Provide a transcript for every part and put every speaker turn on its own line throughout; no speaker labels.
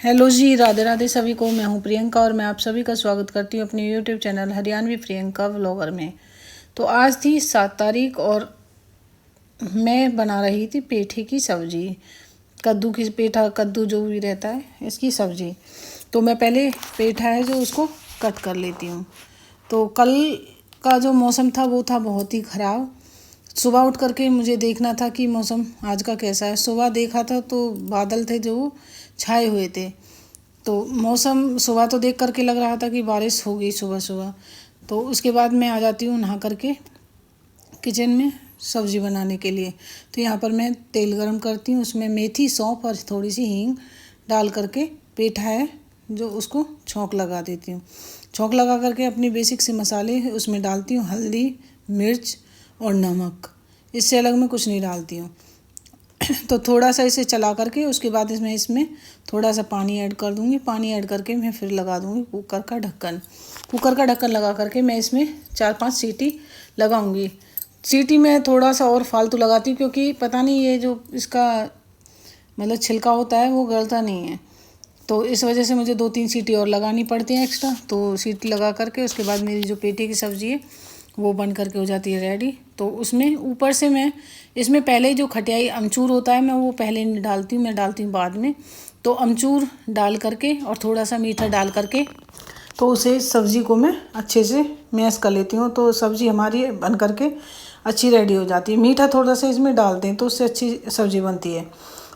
Hello जी, राधे राधे सभी को। मैं हूं प्रियंका और मैं आप सभी का स्वागत करती हूं अपने YouTube channel Haryanvi Priyanka vlogger में। तो आज थी 7 तारीख और मैं बना रही थी पेठे की सब्जी, कद्दू की पेठा, कद्दू जो भी रहता है इसकी सब्जी। तो मैं पहले पेठा है जो उसको कट कर लेती हूँ। तो कल का जो मौसम था वो था बहुत ही ख़राब। सुबह उठ करके मुझे देखना था कि मौसम आज का कैसा है। सुबह देखा था तो बादल थे जो छाए हुए थे। तो मौसम सुबह तो देख करके लग रहा था कि बारिश होगी सुबह सुबह। तो उसके बाद मैं आ जाती हूँ नहा करके किचन में सब्ज़ी बनाने के लिए। तो यहाँ पर मैं तेल गरम करती हूँ, उसमें मेथी, सौंफ और थोड़ी सी हींग डाल करके पेठा है जो उसको छौंक लगा देती हूँ। छौंक लगा करके अपने बेसिक से मसाले उसमें डालती हूँ, हल्दी, मिर्च और नमक। इससे अलग मैं कुछ नहीं डालती हूँ। तो थोड़ा सा इसे चला करके उसके बाद इसमें थोड़ा सा पानी ऐड कर दूँगी। पानी ऐड करके मैं फिर लगा दूँगी कुकर का ढक्कन। कुकर का ढक्कन लगा करके मैं इसमें 4-5 सीटी लगाऊँगी। सीटी में थोड़ा सा और फालतू लगाती हूँ क्योंकि पता नहीं ये जो इसका मतलब छिलका होता है वो गलता नहीं है। तो इस वजह से मुझे 2-3 सीटी और लगानी पड़ती हैं एक्स्ट्रा। तो सीटी लगा करके उसके बाद मेरी जो पेठी की सब्ज़ी है वो बन करके हो जाती है रेडी। तो उसमें ऊपर से मैं इसमें पहले जो खटियाई अमचूर होता है मैं वो पहले नहीं डालती हूँ, मैं डालती हूँ बाद में। तो अमचूर डाल करके और थोड़ा सा मीठा डाल करके तो उसे सब्ज़ी को मैं अच्छे से मैश कर लेती हूँ। तो सब्ज़ी हमारी बन करके अच्छी रेडी हो जाती है। मीठा थोड़ा सा इसमें डाल दें तो उससे अच्छी सब्ज़ी बनती है।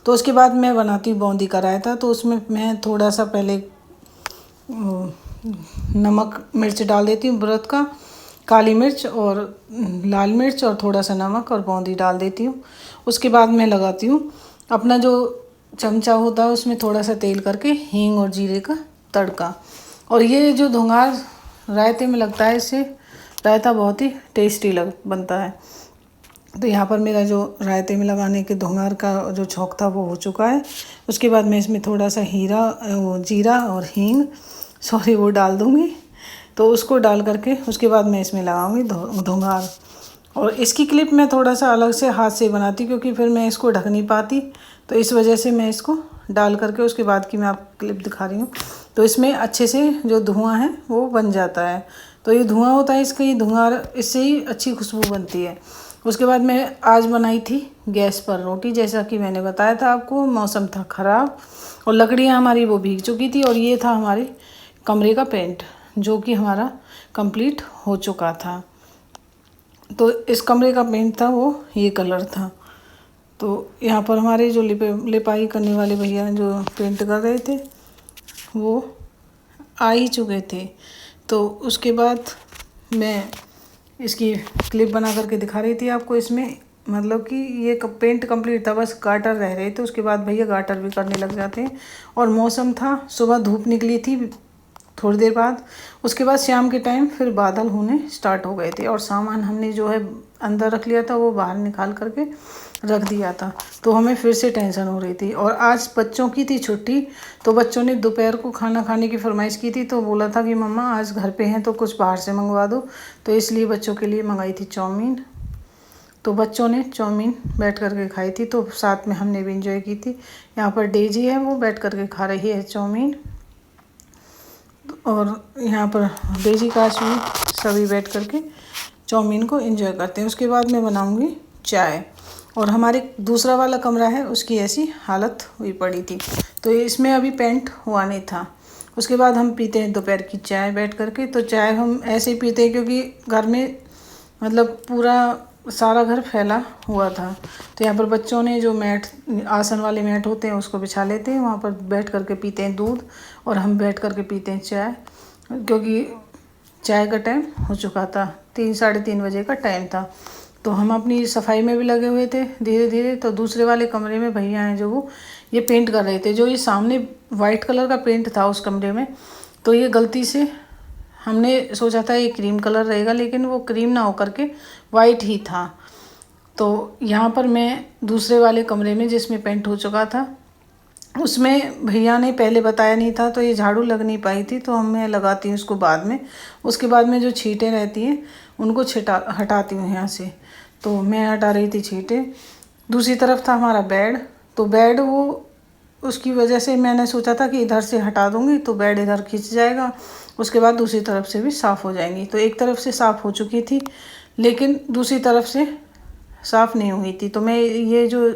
तो उसके बाद मैं बनाती हूँ बूंदी का रायता। तो उसमें मैं थोड़ा सा पहले नमक मिर्च डाल देती हूँ, व्रत का काली मिर्च और लाल मिर्च और थोड़ा सा नमक और बूंदी डाल देती हूँ। उसके बाद मैं लगाती हूँ अपना जो चमचा होता है उसमें थोड़ा सा तेल करके हींग और जीरे का तड़का। और ये जो धुंगार रायते में लगता है इससे रायता बहुत ही टेस्टी बनता है। तो यहाँ पर मेरा जो रायते में लगाने के धुंगार का जो छौंक था वो हो चुका है। उसके बाद मैं इसमें थोड़ा सा जीरा और हींग वो डाल दूँगी। तो उसको डाल करके उसके बाद मैं इसमें लगाऊंगी धुंगार। और इसकी क्लिप मैं थोड़ा सा अलग से हाथ से बनाती क्योंकि फिर मैं इसको ढक नहीं पाती। तो इस वजह से मैं इसको डाल करके उसके बाद की मैं आपको क्लिप दिखा रही हूँ। तो इसमें अच्छे से जो धुआं है वो बन जाता है। तो ये धुआं होता है इसका, ये धुआं इससे ही अच्छी खुशबू बनती है। उसके बाद मैं आज बनाई थी गैस पर रोटी। जैसा कि मैंने बताया था आपको, मौसम था ख़राब और लकड़ियाँ हमारी वो भीग चुकी थी। और ये था हमारे कमरे का पेंट जो कि हमारा कंप्लीट हो चुका था। तो इस कमरे का पेंट था वो ये कलर था। तो यहाँ पर हमारे जो लिपाई करने वाले भैया जो पेंट कर रहे थे वो आ ही चुके थे। तो उसके बाद मैं इसकी क्लिप बना करके दिखा रही थी आपको। इसमें मतलब कि ये पेंट कंप्लीट था, बस गाटर रह रहे थे। उसके बाद भैया गाटर भी करने लग जाते हैं। और मौसम था, सुबह धूप निकली थी थोड़ी देर बाद, उसके बाद शाम के टाइम फिर बादल होने स्टार्ट हो गए थे। और सामान हमने जो है अंदर रख लिया था वो बाहर निकाल करके रख दिया था। तो हमें फिर से टेंशन हो रही थी। और आज बच्चों की थी छुट्टी। तो बच्चों ने दोपहर को खाना खाने की फरमाइश की थी। तो बोला था कि मम्मा आज घर पे हैं तो कुछ बाहर से मंगवा दो। तो इसलिए बच्चों के लिए मंगाई थी चाउमीन। तो बच्चों ने चाउमीन बैठ करके खाई थी। तो साथ में हमने भी इंजॉय की थी। यहाँ पर डेजी है वो बैठ करके खा रही है चाउमीन। और यहाँ पर डेजी काश भी सभी बैठ करके चाउमीन को एंजॉय करते हैं। उसके बाद मैं बनाऊंगी चाय। और हमारे दूसरा वाला कमरा है उसकी ऐसी हालत हुई पड़ी थी। तो इसमें अभी पेंट हुआ नहीं था। उसके बाद हम पीते हैं दोपहर की चाय बैठ करके। तो चाय हम ऐसे ही पीते हैं क्योंकि घर में मतलब पूरा सारा घर फैला हुआ था। तो यहाँ पर बच्चों ने जो मैट, आसन वाले मैट होते हैं उसको बिछा लेते हैं, वहाँ पर बैठ करके पीते हैं दूध। और हम बैठ करके पीते हैं चाय क्योंकि चाय का टाइम हो चुका था, 3-3:30 बजे का टाइम था। तो हम अपनी सफाई में भी लगे हुए थे धीरे धीरे। तो दूसरे वाले कमरे में भैया हैं जो वो ये पेंट कर रहे थे। जो ये सामने वाइट कलर का पेंट था उस कमरे में, तो ये गलती से हमने सोचा था ये क्रीम कलर रहेगा, लेकिन वो क्रीम ना होकर के वाइट ही था। तो यहाँ पर मैं दूसरे वाले कमरे में जिसमें पेंट हो चुका था उसमें भैया ने पहले बताया नहीं था तो ये झाड़ू लग नहीं पाई थी। तो मैं लगाती हूँ उसको बाद में। उसके बाद में जो छींटें रहती हैं उनको हटाती हूँ यहाँ से। तो मैं हटा रही थी छींटें। दूसरी तरफ था हमारा बेड। तो बेड वो उसकी वजह से मैंने सोचा था कि इधर से हटा दूँगी तो बेड इधर खिंच जाएगा, उसके बाद दूसरी तरफ से भी साफ़ हो जाएंगी। तो एक तरफ से साफ़ हो चुकी थी लेकिन दूसरी तरफ से साफ़ नहीं हुई थी। तो मैं ये जो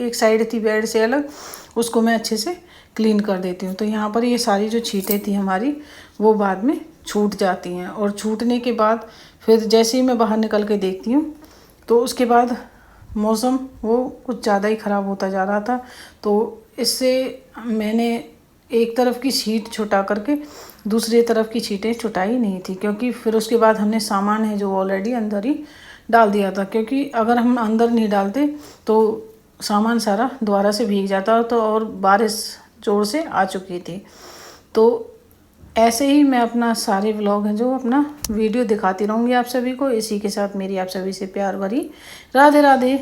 एक साइड थी बेड से अलग, उसको मैं अच्छे से क्लीन कर देती हूँ। तो यहाँ पर ये सारी जो छींटें थी हमारी वो बाद में छूट जाती हैं, और छूटने के बाद फिर जैसे ही मैं बाहर निकल के देखती हूँ तो उसके बाद मौसम वो कुछ ज़्यादा ही ख़राब होता जा रहा था। तो इससे मैंने एक तरफ की छींट छुटा करके दूसरी तरफ की छींटें छुटाई नहीं थी, क्योंकि फिर उसके बाद हमने सामान है जो ऑलरेडी अंदर ही डाल दिया था, क्योंकि अगर हम अंदर नहीं डालते तो सामान सारा दोबारा से भीग जाता। तो और बारिश ज़ोर से आ चुकी थी। तो ऐसे ही मैं अपना सारे व्लॉग हैं जो अपना वीडियो दिखाती रहूँगी आप सभी को। इसी के साथ मेरी आप सभी से प्यार भरी राधे राधे।